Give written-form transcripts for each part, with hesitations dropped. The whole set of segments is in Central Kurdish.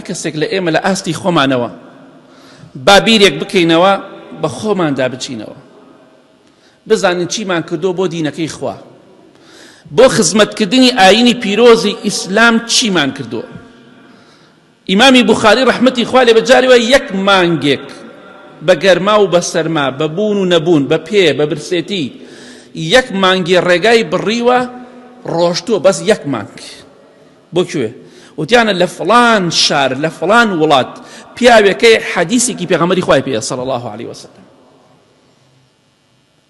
کەسێک لە ئێمە لە ئاستی خۆمانەوە با بیرێک بکەینەوە بە خۆماندا بچینەوە، بزانین چیمان کردو بۆ دینەکەی خوا، بۆ خزمەتکردنی ئاینی پیرۆزی ئیسلام چیمان کردووە. ئیمامی بوخاری ڕەحمەتی خوا لێ بەجاریەوە یەک مانگێک بە گەرما و بە سەرما، بە بوون و نەبوون، بە پێ بە برسێتی یەک مانگی ڕێگای بڕیوە ڕۆشتووە، بەس یەک مانگ. بۆ کوێ؟ وتیانە لە فڵان شار لە فڵان وڵات پیاوێکەی حەدیسێکی پێغەمبەری خوای پێیە صلی الله علیه وسلم،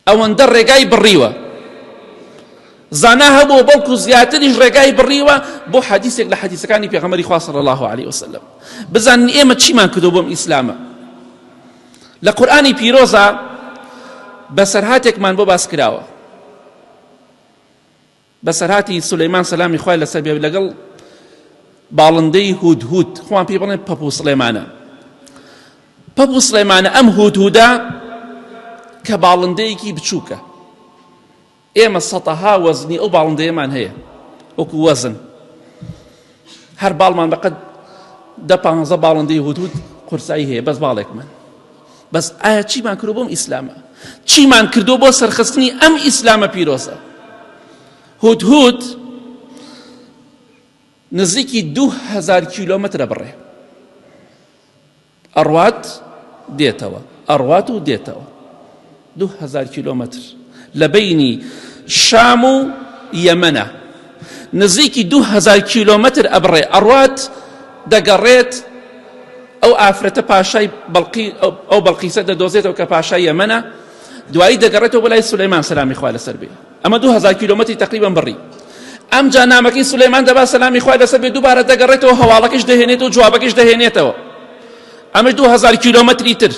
ئەوەندە ڕێگای بڕیوە، زانا هەبوو بەڵکو زیاتریش ڕێگای بڕیوە بۆ حەدیسێک لە حەدیسەکانی پێغەمبەری خوا صلی الله علیه وسلم. بزانین ئێمە چیمان کردو بۆم ئیسلامە. لە قورئانی پیرۆزە بەسەرهاتێکمان بۆ باس کراوە، بەسەرهاتی سولەیمان سەلامی خوای لەسەر بێ لەگەڵ باڵندەی هودهود، خۆیان پێی بڵێن پەپ و سڵێمانە. پەپ و سڵێمانە ئەم هودهودە کە باڵندەیەکی بچووکە، ئێمە سەتەها وەزنی ئەو باڵندەیەمان هەیە وەکو وەزن، هەر باڵمان بەقەد 10-15 باڵندەی هودهود قورسایی هەیە، بەس باڵێکمان. بەس ئایا چیمان کردو بۆم ئیسلامە؟ چیمان کردو بۆ سەرخستنی ئەم ئیسلامە پیرۆزە؟ هودهود نزیکی 2000 کیلۆمەترە بڕێ، ئەڕوات دێتەوە، ئەڕوات و دێتەوە 2000 کیلۆمەتر لە بینی شام و یەمەنە، نزیکی 2000 کیلۆمەتر ئەبڕێ، ئەڕوات دەگەڕێت ئەو ئافرەتە پاشای ئەو بەڵقیسە دەدۆزێتەوە کە پاشای یەمەنە، دوایی دەگەڕێتەوە بەلای سولەیمان سەلامی خوای لەسەر بێ. ئەمە 2000 کیلۆمەتری تقریبا بڕی. ئەم جا نامەکەی سولەیمان دەبا سەلامی خوای لەسەر بێ دووبارە دەگەڕێتەوە، هەواڵەکەش دەهێنێتەوە، جوابەکەش دەهێنێتەوە. ئەمەش 2000 کیلۆمەتری تر.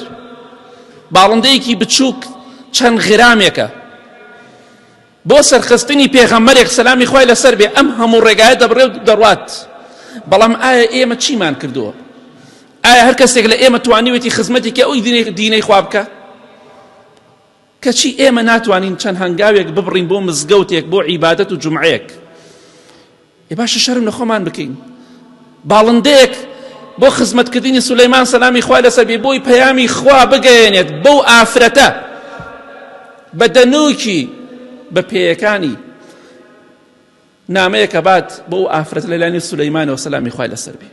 باڵندەیەکی بچووک چەند غرامێکە بۆ سەرخستنی پێغەمبەرێک سەلامی خوای لەسەر بێ، ئەم هەموو ڕێگایە دەبڕێ و دەڕوات. بەڵام ئایا ئێمە چیمان کردووە؟ ئایا هەر کەسێک لە ئێمە توانیوێتی خزمەتێکی ئەوی دینەی خوا بکە؟ کەچی ئێمە ناتوانین چەند هەنگاوێک ببڕین بۆ مزگەوتێک، بۆ عیبادەت و جومعەیەک؟ باشە شەرم لە خۆمان بکەین. باڵندەیەک بۆ خزمەتکردنی سولەیمان سەلامی خوای لەسەر بێ بۆی پەیامی خوا بگەیەنێت بەو ئافرەتە، بە دەنووکی بە پێیەکانی نامەیەکە بات بۆ ئەو ئافرەتە لە لایەنی سولەیمانەوە سەلامی خوای لەسەر بێ.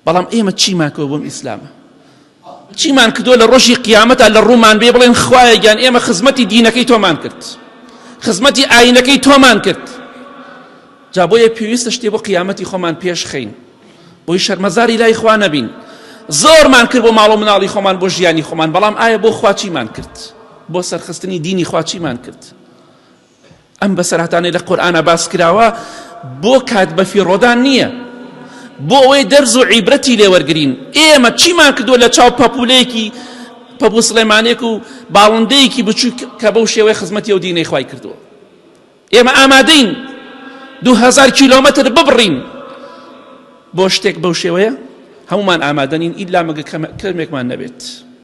بەڵام ئێمە چیمان کردووە بۆم ئیسلامە؟ چیمان کردووە لە ڕۆژی قیامەتە لە ڕوومان بێ بڵێن خوایە گیان ئێمە خزمەتی دینەکەی تۆمان کرد، خزمەتی ئاینەکەی تۆمان کرد. جا بۆیە پێویستە شتێ بۆ قیامەتی خۆمان پێش خەین، بۆی شەرمەزاری لای خوا نەبین. زۆرمان کرد بۆ ماڵ و مناڵی خۆمان، بۆ ژیانی خۆمان، بەڵام ئایا بۆ خوا چیمان کرد؟ بۆ سەرخستنی دینی خوا چیمان کرد؟ ئەم بەسەرهاتانەی لە قورئانە باس کراوە بۆ کات بەفیڕۆدان نییە، بۆ ئەوەی دەرز و عیبرەتی لێوەرگرین. ئێمە چیمان کردووە لە چاو پەپولەیەکی پەپ و سڵێمانێک و باڵندەیەکی بچوو کە بەو شێوەیە خزمەتی ئەو دینەی خوای کردووە؟ ئێمە ئامادەین 2000 کیلۆمەتر ببڕین بۆ شتێک بەو شێوەیە؟ هەمومان ئامادەنین، ئیلا مەگە کەمێکمان نەبێت.